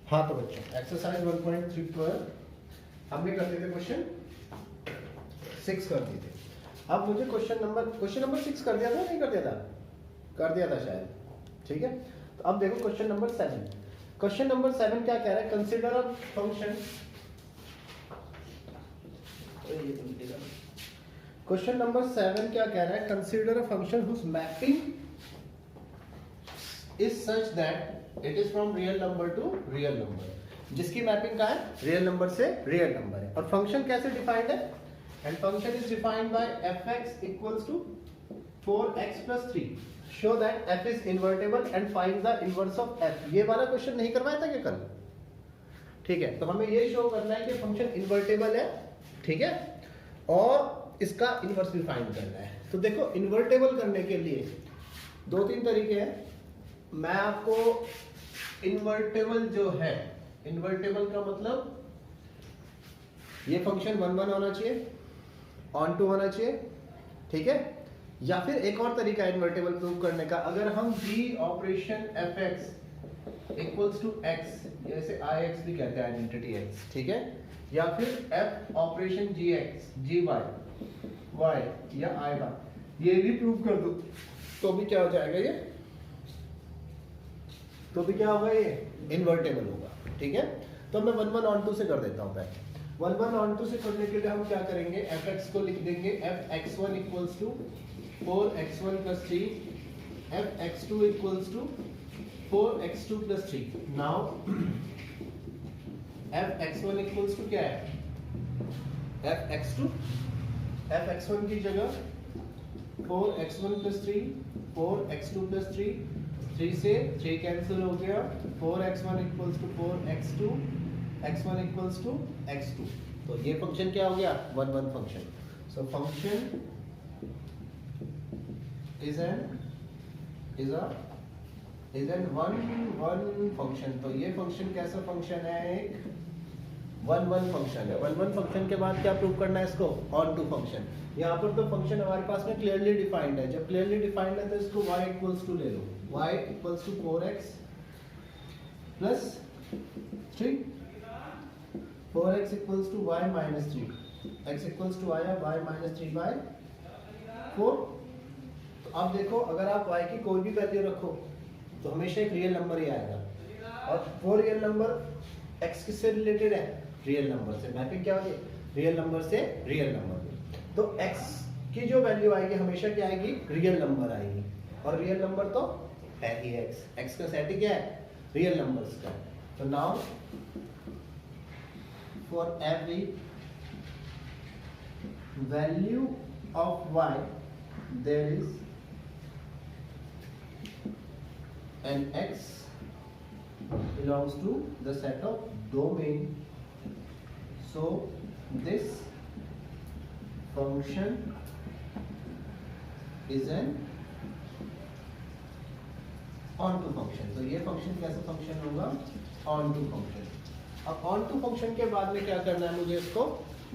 हाँ तो बच्चों एक्सरसाइज 1.3 हमने कर दिए थे क्वेश्चन 6 कर दिए थे। अब मुझे क्वेश्चन नंबर 6 कर दिया था, नहीं कर दिया था? कर दिया था शायद, ठीक है। तो अब देखो क्वेश्चन नंबर 7। क्वेश्चन नंबर 7 क्या कह रहा है? Consider a function. Question number 7 क्या कह रहा है? Consider a function whose mapping is such that it is from real number to real number, जिसकी मैपिंग का है रियल नंबर से रियल नंबर है। और फंक्शन कैसे डिफाइंड है? And function is defined by fx equals to 4x plus 3 show that f is invertible and find the inverse of f। ये वाला क्वेश्चन नहीं करवाया था क्या कल? ठीक है, तो हमें ये शो करना है कि फंक्शन इन्वर्टेबल है, ठीक है, और इसका इनवर्स भी फाइंड करना है। तो देखो इन्वर्टेबल करने के लिए 2-3 तरीके हैं। मैं आपको इन्वर्टेबल जो है, इन्वर्टेबल का मतलब ये फंक्शन 1 होना चाहिए, ऑन टू होना चाहिए, ठीक है। या फिर एक और तरीका है इन्वर्टेबल प्रूव करने का, अगर हम g operation fx equals to x, जैसे ix भी कहते हैं आइडेंटिटी x, ठीक है, या फिर f operation gx gy y या i ये भी प्रूव कर दो तो भी क्या हो जाएगा? ये तो भी क्या होगा? ये इन्वर्टेबल होगा, ठीक है। तो मैं 1 ऑन टू से कर देता हूं। पहले 1 ऑन टू से करने के लिए हम क्या करेंगे? fx को लिख देंगे fx1 equals to 4x1 plus 3, fx2 equals to 4x2 plus 3. Now fx1 equals to क्या है? fx1 की जगह 4x1 plus 3, 4x2 plus 3, 3 से 3 कैंसिल हो गया, 4x1 equals to 4x2, x1 equals to x2। तो ये फंक्शन क्या हो गया? 1 function. So function is an 1 function. तो ये फंक्शन कैसा फंक्शन है? एक 1 फंक्शन है। 1 फंक्शन के बाद क्या प्रूव करना है इसको? Onto function. यहाँ पर तो फंक्शन हमारे पास में क्लियरली डिफाइंड है। जब क्लियरली डिफाइंड है तो इसको y इक्वल्स टू ले लो, y equals to 4x plus 3, 4x equals to y minus 3, x equals to आया y माइनस 3/4। अब देखो अगर आप y की कोई भी वैल्यू रखो तो हमेशा एक रियल नंबर ही आएगा, और वो रियल नंबर x किससे रिलेटेड है? रियल नंबर से। मैपिंग क्या होगी? रियल नंबर से रियल नंबर। तो x की जो वैल्यू आएगी हमेशा क्या आएगी? रियल नंबर आएगी, और रियल नंबर तो है ही x का सेट ही क्या है? रियल नंबर्स का। तो now for every value of y there is and x belongs to the set of domain, so this function is an onto function। तो ये फंक्शन कैसा फंक्शन होगा? onto function. अब onto फंक्शन के बाद में क्या करना है मुझे? इसको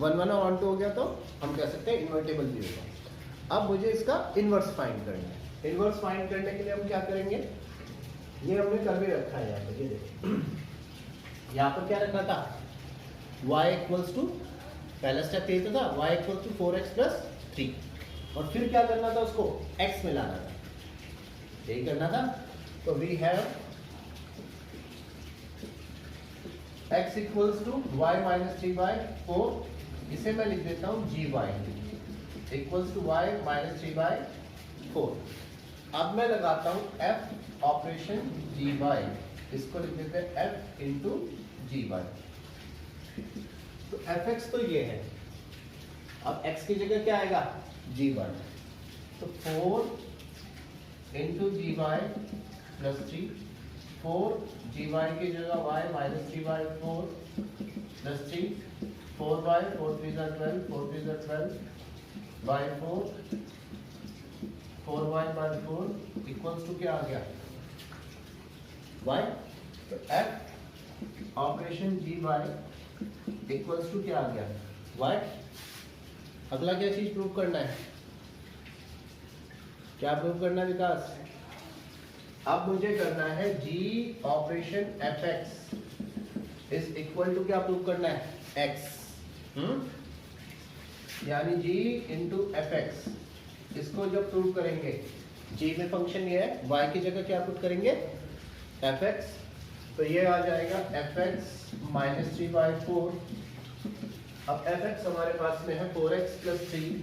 1 और onto हो गया तो हम कह सकते हैं इन्वर्टेबल भी होगा। अब मुझे इसका इनवर्स फाइंड करना है। इनवर्स फाइंड करने के लिए हम क्या करेंगे? ये हमने कर भी रखा है यहाँ पर, ये देखो यहाँ पर क्या रखना था? y इक्वल्स टू, पहला स्टेप ये था, y equals to 4x plus 3, और फिर क्या करना था? उसको x में लाना था, यही करना था। तो we have x equals to y minus 3/4, इसे मैं लिख देता हूँ gy equals to y minus 3/4। अब मैं लगाता हूँ f ऑपरेशन gy, इसको लिख देते हैं f इंटू gy। तो fx तो ये है, अब x की जगह क्या आएगा? gy। तो 4 इंटू gy प्लस 3, 4 gy की जगह y minus 3/4 plus 3, 4/4 3 12, 4 3 12/4, 4y/4 equals to क्या आ गया? y। तो f operation gy equals to क्या आ गया? y। अगला क्या चीज प्रूव करना है? क्या प्रूव करना है विकास? अब मुझे करना है g operation fx is equal to क्या प्रूव करना है, x, यानी g इंटू एफ एक्स। इसको जब प्रूव करेंगे, g में फंक्शन ये है, y की जगह क्या पुट करेंगे, एफ एक्स, तो ये आ जाएगा एफ एक्स माइनस 3/4। अब एफ एक्स हमारे पास में है 4x plus 3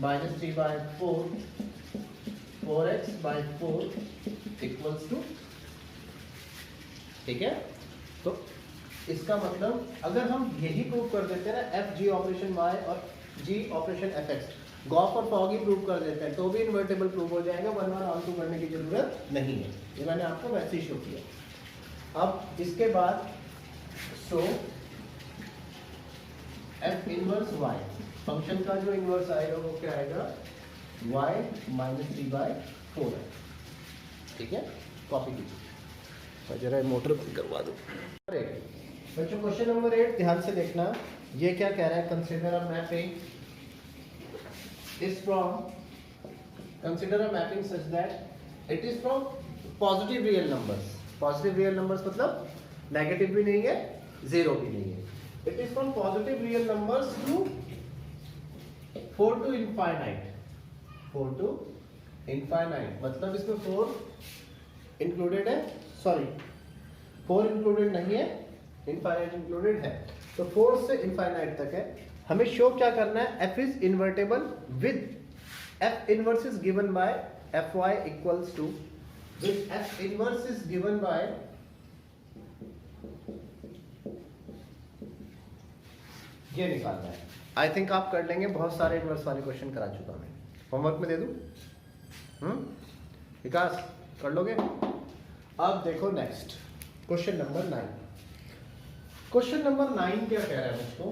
minus 3/4, 4x/4 equals to, ठीक है। तो इसका मतलब अगर हम यही प्रूव कर देते हैं ना, एफ जी ऑपरेशन वाई और जी ऑपरेशन एफ एक्स, गॉफ और फॉग ही प्रूव कर देते हैं, तो भी इन्वर्टेबल प्रूव हो जाएगा, 1 1 ऑन 2 करने की जरूरत नहीं है। ये मैंने आपको वैसे ही शो किया। अब इसके बाद सो एफ इनवर्स वाई, फंक्शन का जो इनवर्स आएगा वो क्या आएगा, y माइनस 3/4 है, ठीक है। कॉपी कीजिए, जरा मोटर बंद करवा दो। बच्चों क्वेश्चन नंबर 8 ध्यान से देखना, ये क्या कह रहा है, consider a mapping is from, consider a mapping such that it is from positive real numbers. Positive real numbers मतलब नेगेटिव भी नहीं है, जीरो भी नहीं है। It is from positive real numbers to 4 to infinite, 4 to infinite, मतलब इसमें 4 included है, सॉरी 4 इंक्लूडेड नहीं है, इनफाइनाइट इंक्लूडेड है, तो 4 से इनफाइनाइट तक है। हमें शो क्या करना है, f is invertible with f inverse is given by fy equals to, with f inverse is given by ये निकालना है। आई थिंक आप कर लेंगे, बहुत सारे इनवर्स वाले क्वेश्चन करा चुका मैं, होमवर्क में दे दूं, विकास कर लोगे। अब देखो next question number 9। Question number 9 क्या कह रहा है मुझको,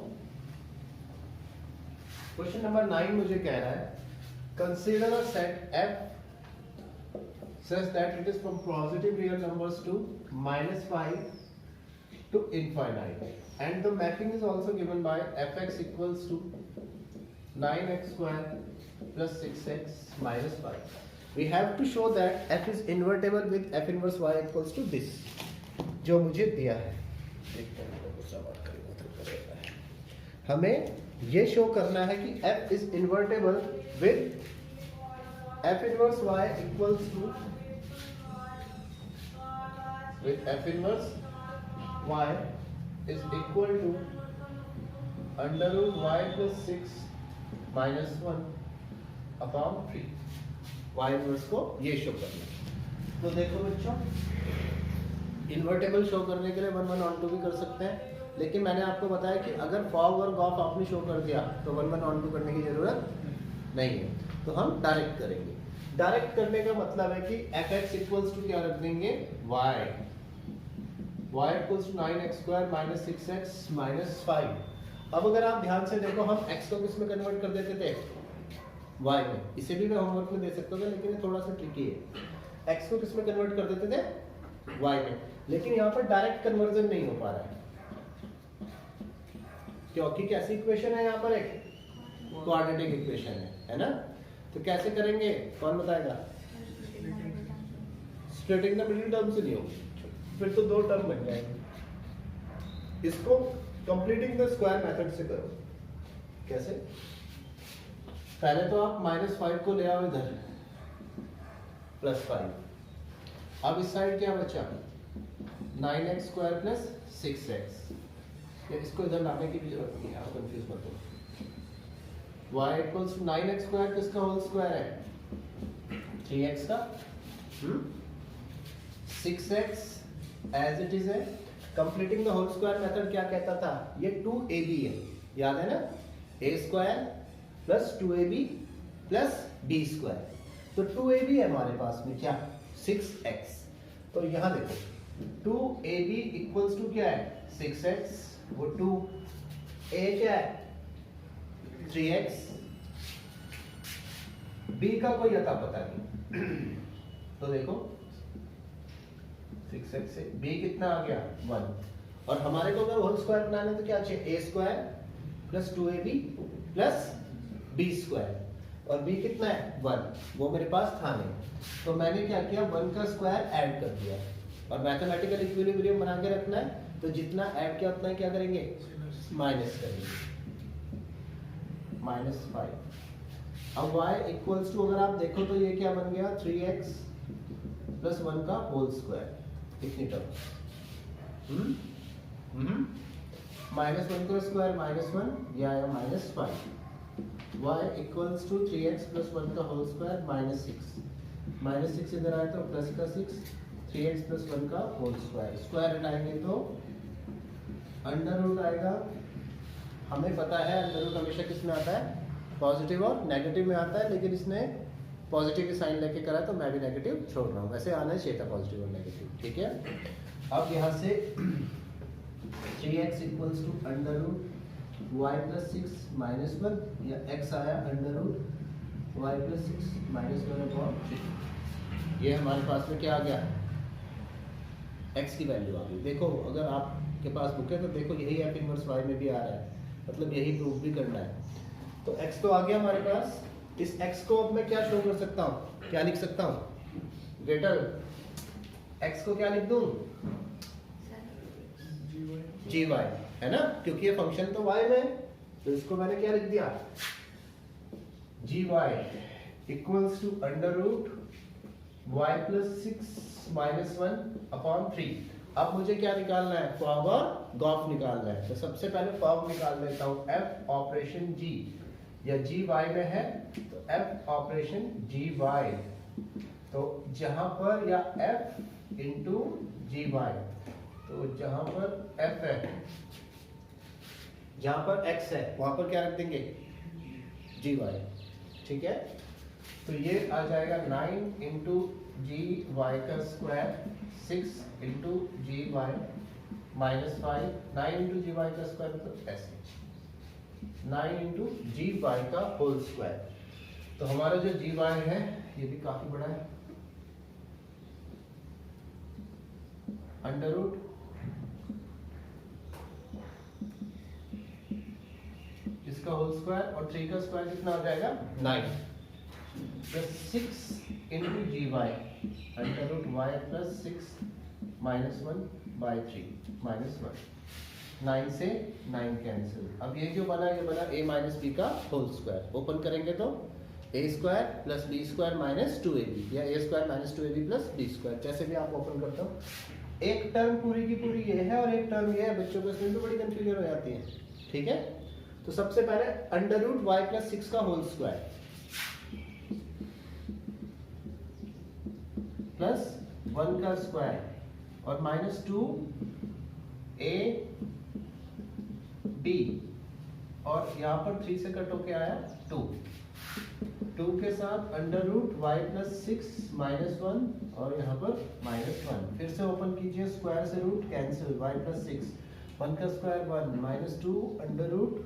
क्वेश्चन नंबर 9 मुझे कह रहा है consider a set f such that it is from positive real numbers to -5 to infinite, and the mapping is also given by fx equals to 9x square plus 6x minus 5. We have to show that f is invertible with f inverse y equals to this, जो मुझे दिया है। हमें ये show करना है कि f is invertible with f inverse y equals to, with f inverse y is equal to under root y plus 6 minus 1 upon 3। y inverse को ये शो करना है। तो देखो बच्चों, इन्वर्टेबल शो करने के लिए 1 1 ऑन 2 भी कर सकते हैं, लेकिन मैंने आपको बताया कि अगर फॉग और गॉफ आपने शो कर दिया तो 1 1 ऑन 2 करने की जरूरत नहीं है, तो हम डायरेक्ट करेंगे। डायरेक्ट करने का मतलब है कि एफ एक्स इक्वल्स टू क्या रख देंगे, y equals to 9x square minus 6x minus 5। अब अगर आप ध्यान से देखो, हम x को किस में कन्वर्ट कर देते थे, y में। इसे भी मैं होमवर्क में दे सकता था, लेकिन ये थोड़ा सा ट्रिकी है। x को किस में कन्वर्ट कर देते थे, y में, लेकिन यहाँ पर डायरेक्ट कन्वर्जन नहीं हो पा रहा है, क्योंकि कैसी इक्वेशन है, यहाँ पर एक क्वाड्रेटिक इक्वेशन है ना। तो कैसे करेंगे, कौन बताएगा, स्प्लिटिंग द मिडिल टर्म से नहीं होगी, फिर तो 2 टर्म बन जाएंगे। इसको कंप्लीटिंग द स्क्वायर मेथड से करो। कैसे, पहले तो आप -5 को ले आओ इधर, +5। अब इस साइड क्या बचा, 9x स्क्वायर प्लस 6x। इसको इधर लाने की भी जरूरत नहीं है, आप कंफ्यूज मत हो। y equals to 9x square किसका होल स्क्वायर है, 3x का, 6x एज इट इज है। Completing the whole square method क्या कहता था, ये 2ab है, याद है ना, a square plus 2ab plus b square. तो 2ab है हमारे पास में क्या, 6x। तो यहां देखो 2ab इक्वल्स टू क्या है, 6x, वो 2a क्या है, 3x, b का कोई अता पता नहीं। तो देखो 6x से b कितना आ गया, 1। और हमारे को अगर होल स्क्वायर बनाना है तो क्या चाहिए, a square plus 2ab plus b square, और b कितना है, 1, वो मेरे पास था नहीं, तो मैंने क्या किया, 1 का स्क्वायर ऐड कर दिया, और मैथमेटिकल इक्विलिब्रियम बना के रखना है, तो जितना ऐड किया उतना क्या करेंगे, माइनस करेंगे, -5। अब y इक्वल्स टू अगर आप देखो तो ये क्या बन गया, 3x प्लस 1 का होल स्क्वायर, इतनी टर्म। -1 का स्क्वायर -1, यह आया -5। y equals to 3x plus 1 का होल स्क्वायर -6, -6 इधर आया तो प्लस का 6, 3x प्लस 1 का होल स्क्वायर, स्क्वायर हटाएंगे तो अंडर रूट आएगा। हमें पता है अंडर रूट हमेशा किस में आता है, पॉजिटिव और नेगेटिव में आता है, लेकिन इसने पॉजिटिव की साइन लेके करा तो मैं भी नेगेटिव छोड़ रहा हूँ, वैसे आना चाहिए था पॉजिटिव और नेगेटिव, ठीक है। अब यहाँ से 3x equals to under root y plus 6 -1, या x आया अंडर रूट y प्लस 6 -1/3। ये हमारे पास में क्या आ गया, x की वैल्यू आ गई। देखो अगर आपके पास बुक है तो देखो यही f इनवर्स y में भी आ रहा है, मतलब यही प्रूफ भी करना है। तो x तो आ गया हमारे पास, इस x को अब मैं क्या शो कर सकता हूँ, क्या लिख सकता हूँ, ग्रेटर x को क्या लिख दूँ, gy, है ना, क्योंकि ये फंक्शन तो y में है, तो इसको मैंने क्या लिख दिया, gy equals to under root y plus 6 -1/3। अब मुझे क्या निकालना है, फॉर्म और गॉफ निकालना है। तो सबसे पहले फॉर्म निकाल लेता हूँ, f ऑपरेशन g, या gy में है तो f ऑपरेशन gy, तो जहां पर या f इंटू gy, तो जहां पर f है, जहां पर x है वहां पर क्या रख देंगे, gy, ठीक है। तो ये आ जाएगा 9 इंटू जी वाई का square, 6 into G Y -5, 9 into G Y का स्क्वायर मतलब ऐसे 9 इंटू जी वाई का होल स्क्वायर। तो हमारा जो जी वाई है ये भी काफी बड़ा है, अंडर रूट इसका होल स्क्वायर और 3 का स्क्वायर कितना हो जाएगा 9 plus 6 into G Y under root Y plus 6 -1/3 -1, 9 से 9 कैंसिल। अब ये जो बना, ये बना a माइनस बी का होल स्क्वायर। ओपन करेंगे तो a square plus B square minus 2ab, या a square minus 2ab plus B square, जैसे भी आप ओपन करते हो। एक टर्म पूरी की पूरी ये है और एक टर्म ये है, बच्चों को इसमें तो बड़ी कंफ्यूजन हो जाती है, ठीक है। तो सबसे पहले अंडर रूट वाई प्लस 6 का होल स्क्वायर प्लस 1 का स्क्वायर और -2 a b, और यहाँ पर 3 से कट होके आया 2 के साथ अंडर रूट वाई प्लस 6 -1 और यहाँ पर -1। फिर से ओपन कीजिए, स्क्वायर से रूट कैंसिल, वाई प्लस 6 1 का square 1 -2 under root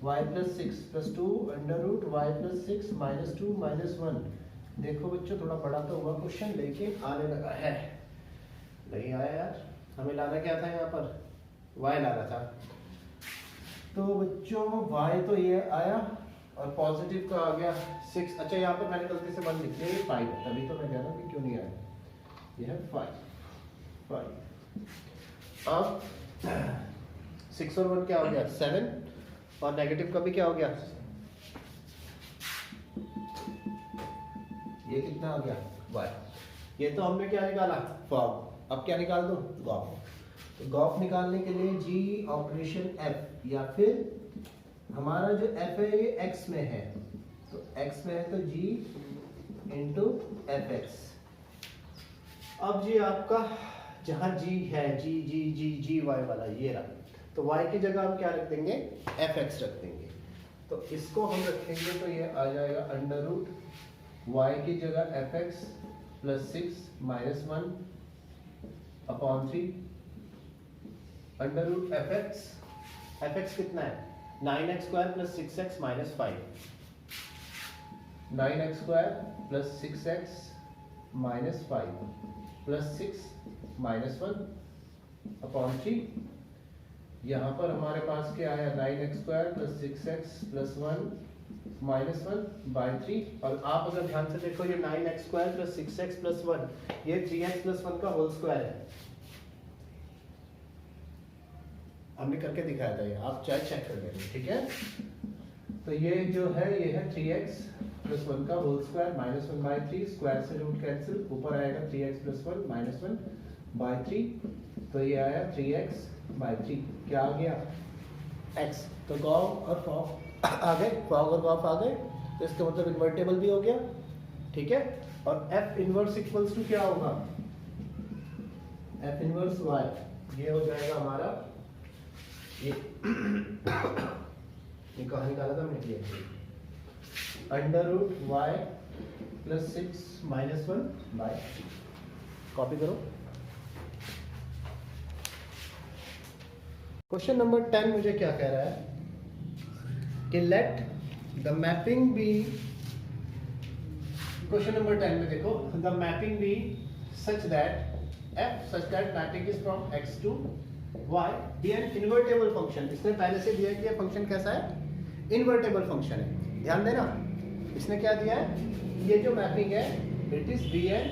Y plus 6 प्लस 2 अंडर रूट वाई प्लस 6 -2 -1। देखो बच्चों थोड़ा बड़ा तो हुआ क्वेश्चन, लेकिन आने लगा है। नहीं आया यार, हमें लाना क्या था, यहाँ पर y लाना था। तो बच्चों y तो ये आया और पॉजिटिव का आ गया 6। अच्छा यहाँ पर मैंने गलती से 1 लिख दिया, ये 5, तभी तो मैं कह रहा हूँ कि क्यों नहीं आया, ये है 5। अब 6 और 1 क्या हो गया 7, और नेगेटिव का भी क्या हो गया, ये कितना आ गया y। ये तो हमने क्या निकाला फॉर्म, अब क्या निकाल दो गॉफ। तो गॉफ निकालने के लिए g ऑपरेशन f, या फिर हमारा जो f है ये x में है, तो x में है तो g इंटू fx। अब जी आपका जहां g है g y वाला ये रहा, तो y की जगह हम क्या रख देंगे fx रख देंगे। तो इसको हम रखेंगे तो ये आ जाएगा अंडर रूट y की जगह fx plus 6 -1/3 under root fx कितना है 9x square plus 6x -5, 9x square plus 6x -5 plus 6 -1/3। यहाँ पर हमारे पास क्या आया 9x square plus 6x plus 1 -1/3 और आप अगर ध्यान से देखो ये 9x² + 6x + 1 ये 3x + 1 का होल स्क्वायर है। हमने करके दिखाया था ये, आप चाहे चेक कर लेंगे, ठीक है। तो ये जो है ये है 3x + 1 का होल स्क्वायर -1/3 स्क्वायर से रूट कैंसिल, ऊपर आएगा 3x + 1 -1/3 तो ये आया 3x/3 क्या आ गया x। तो गॉफ और फॉग आ गए, फॉग और गॉफ आ गए, तो इसका मतलब इन्वर्टेबल भी हो गया, ठीक है। और F इनवर्स इक्वल्स टू क्या होगा, F इनवर्स y, ये हो जाएगा हमारा ये ये कहाँ निकाला था मैंने, √y + 6 - 1/, कॉपी करो। क्वेश्चन नंबर 10 मुझे क्या कह रहा है कि let the mapping be, question number 10 में देखो, the mapping be such that f such that mapping is from x to y be an invertible function। इसने पहले से दिया कि ये फंक्शन कैसा है, इन्वर्टेबल फंक्शन है। ध्यान देना, इसने क्या दिया है, ये जो मैपिंग है it is be an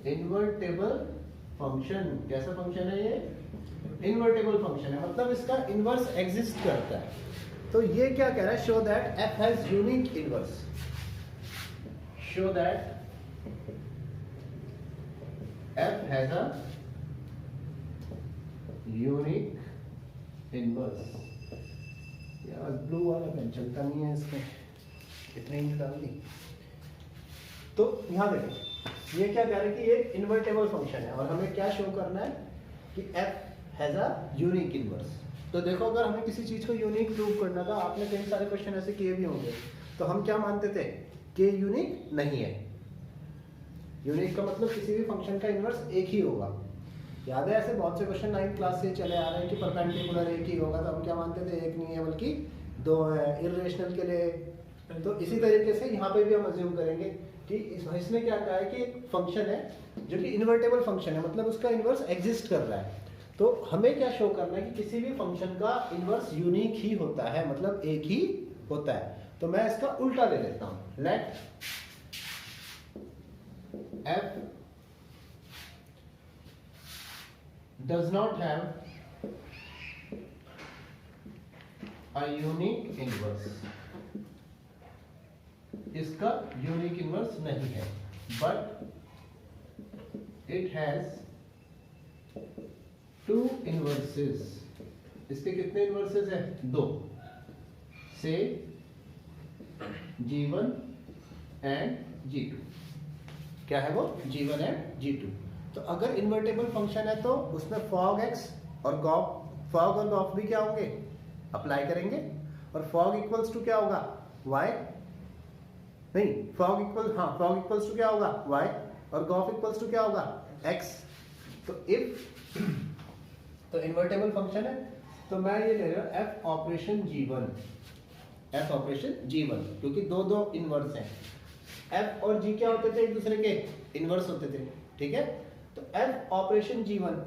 invertible function. कैसा फंक्शन है ये, इन्वर्टेबल फंक्शन है, मतलब इसका इनवर्स एग्जिस्ट करता है। तो ये क्या कह रहा है, show that f has unique inverse, show that f has a unique inverse। यार ब्लू वाला पेन चलता नहीं है इसमें, इतने इंच डाल दी। तो यहाँ देखो ये क्या कह रहा है कि ये इन्वर्टेबल फंक्शन है और हमें क्या शो करना है कि f has a unique inverse। तो देखो अगर हमें किसी चीज को यूनिक प्रूव करना था, आपने कई सारे क्वेश्चन ऐसे किए भी होंगे, तो हम क्या मानते थे कि यूनिक नहीं है। यूनिक का मतलब किसी भी फंक्शन का इनवर्स एक ही होगा। याद है ऐसे बहुत से क्वेश्चन 9th क्लास से चले आ रहे हैं कि परपेंडिकुलर एक ही होगा, तो हम क्या मानते थे, एक नहीं है बल्कि दो है, इर्रेशनल के लिए। तो इसी तरीके से यहाँ पे भी हम अज्यूम करेंगे कि इसने क्या कहा है कि एक फंक्शन है जो कि इन्वर्टेबल फंक्शन है, मतलब उसका इनवर्स एग्जिस्ट कर रहा है। तो हमें क्या शो करना है कि किसी भी फंक्शन का इनवर्स यूनिक ही होता है, मतलब एक ही होता है। तो मैं इसका उल्टा ले लेता हूँ, let f does not have a unique inverse, इसका यूनिक इनवर्स नहीं है, but it has two inverses। इसके कितने इनवर्सेस हैं, दो, से G1 and G2। क्या है वो, G1 and G2। तो अगर इन्वर्टेबल फंक्शन है तो उसमें fog x और fog और गॉफ भी क्या होंगे, अप्लाई करेंगे। और fog इक्वल्स टू क्या होगा, y नहीं, fog इक्वल्स टू क्या होगा, y और गॉफ इक्वल्स टू क्या होगा, x। तो इफ तो इन्वर्टेबल फंक्शन है, तो मैं ये ले रहा हूँ f ऑपरेशन G1, क्योंकि दो इनवर्स हैं। f और g क्या होते थे, एक दूसरे के इनवर्स होते थे, ठीक है। तो f operation G1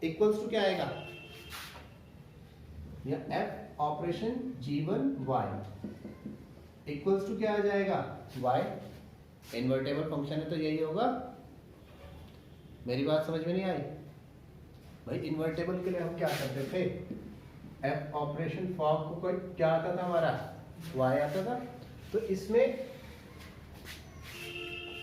equals to क्या आएगा, या f operation G1 y equals to क्या आ जाएगा, y। इन्वर्टेबल फंक्शन है तो यही होगा। मेरी बात समझ में नहीं आई भाई। इन्वर्टेबल के लिए हम क्या करते थे, f ऑपरेशन फॉग को कोई क्या आता था, हमारा y आता था। तो इसमें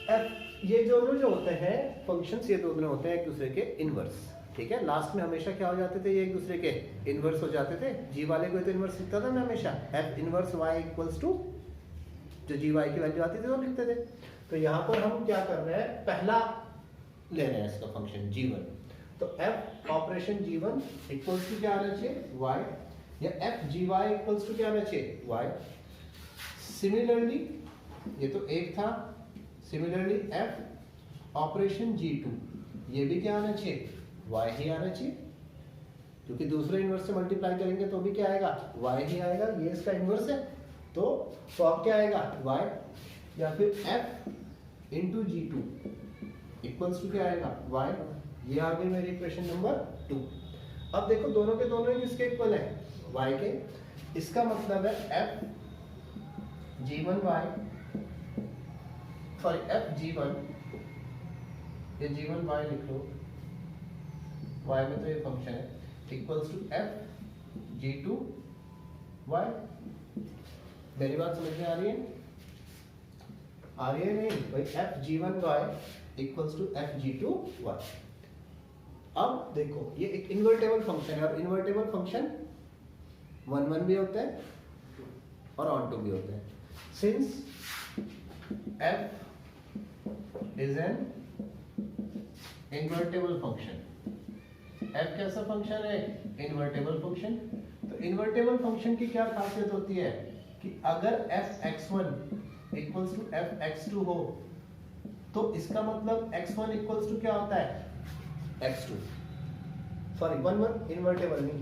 f ये दोनों जो होते हैं फंक्शंस, ये दोनों होते हैं एक दूसरे के इनवर्स, ठीक है। लास्ट में हमेशा क्या हो जाते थे, ये एक दूसरे के इनवर्स हो जाते थे। g वाले को तो इनवर्स लिखता था मैं हमेशा, f inverse y equals to जो gy की वैल्यू आती थी वो लिखते थे। तो यहाँ पर हम क्या कर रहे हैं, पहला ले रहे हैं इसका फंक्शन G1। तो f operation G1 equals to क्या आना चाहिए, y, या f gy इक्वल्स टू क्या आना चाहिए, y। सिमिलरली ये तो एक था, सिमिलरली f ऑपरेशन G2 ये भी क्या आना चाहिए, y ही आना चाहिए, क्योंकि दूसरे इनवर्स से मल्टीप्लाई करेंगे तो भी क्या आएगा, y ही आएगा। ये इसका इनवर्स है तो फॉर्म क्या आएगा, y, या फिर f into G2 equals to क्या आएगा, y। ये आ गई मेरी इक्वेशन नंबर 2। अब देखो दोनों के दोनों ही किसके इक्वल है, y के। इसका मतलब है F g1y, sorry F g1, ये g1y लिख लो, y में तो ये फंक्शन है, इक्वल्स टू एफ g2y। मेरी बात समझ में आ रही है? आ रही है नहीं भाई? F g1y equals to F g2y। अब देखो ये एक इन्वर्टेबल फंक्शन है, और इन्वर्टेबल फंक्शन 1 1 भी होते हैं और ऑन टू भी होते हैं। Since f is an invertible function, f कैसा फंक्शन है? Invertible function. तो इन्वर्टेबल फंक्शन की क्या खासियत होती है कि अगर f(x1) इक्वल्स टू f(x2) हो तो इसका मतलब x1 इक्वल्स टू क्या होता है? x2। सॉरी 1 1 इन्वर्टेबल नहीं।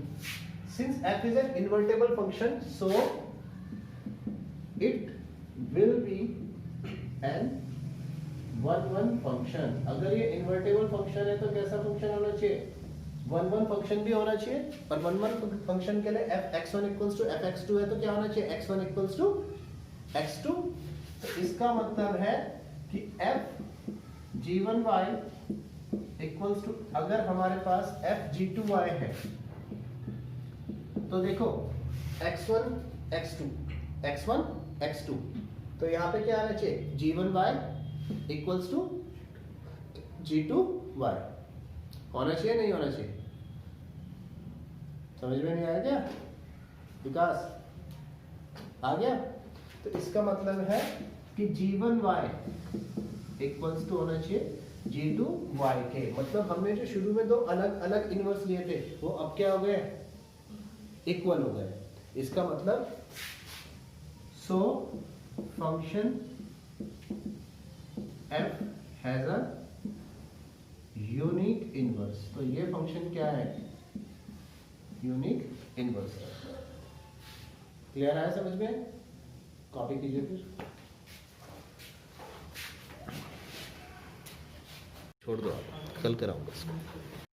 Since f is an invertible function, so it will be an 1 1 function। अगर ये invertible function है तो कैसा function होना चाहिए? 1 1 function भी होना चाहिए, और 1 1 function के लिए f(x1) equals to f(x2) है तो क्या होना चाहिए? x1 equals to x2। तो इसका मतलब है कि f g1y equals to, अगर हमारे पास f g2y है तो देखो x1 x2 x1 x2, तो यहाँ पे क्या आना चाहिए? g1y इक्वल्स टू g2y होना चाहिए, नहीं होना चाहिए? समझ में नहीं आया क्या विकास? आ गया? तो इसका मतलब है कि g1y इक्वल्स टू होना चाहिए g2y के। मतलब हमने जो शुरू में दो अलग अलग इनवर्स लिए थे वो अब क्या हो गए? इक्वल हो गए। इसका मतलब so function f has a unique inverse. तो ये फंक्शन क्या है? यूनिक इनवर्स है। क्लियर है समझ में? कॉपी कीजिए फिर, छोड़ दो आप, कल कराऊंगा इसको।